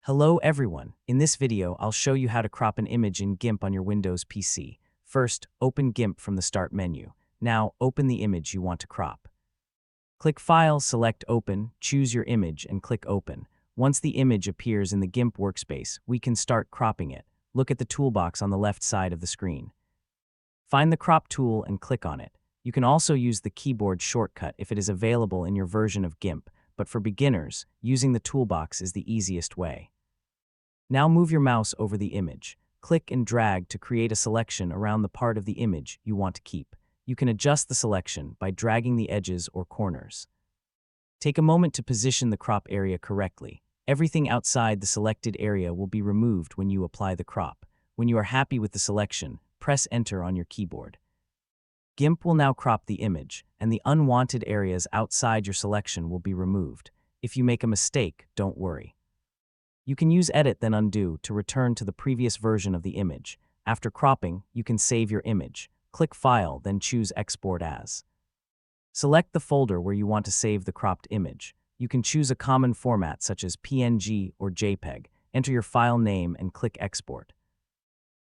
Hello everyone. In this video, I'll show you how to crop an image in GIMP on your Windows PC. First, open GIMP from the Start menu. Now, open the image you want to crop. Click File, select Open, choose your image, and click Open. Once the image appears in the GIMP workspace, we can start cropping it. Look at the toolbox on the left side of the screen. Find the Crop tool and click on it. You can also use the keyboard shortcut if it is available in your version of GIMP, but for beginners, using the toolbox is the easiest way. Now move your mouse over the image. Click and drag to create a selection around the part of the image you want to keep. You can adjust the selection by dragging the edges or corners. Take a moment to position the crop area correctly. Everything outside the selected area will be removed when you apply the crop. When you are happy with the selection, press Enter on your keyboard. GIMP will now crop the image, and the unwanted areas outside your selection will be removed. If you make a mistake, don't worry. You can use Edit then Undo to return to the previous version of the image. After cropping, you can save your image. Click File, then choose Export As. Select the folder where you want to save the cropped image. You can choose a common format such as PNG or JPEG. Enter your file name and click Export.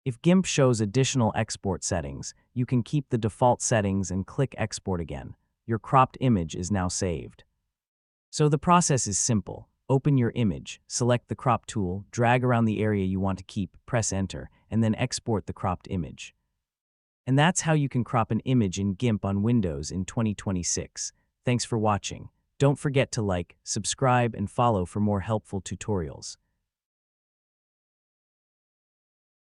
If GIMP shows additional export settings, you can keep the default settings and click Export again. Your cropped image is now saved. So the process is simple. Open your image, select the Crop tool, drag around the area you want to keep, press Enter, and then export the cropped image. And that's how you can crop an image in GIMP on Windows in 2026. Thanks for watching. Don't forget to like, subscribe, and follow for more helpful tutorials.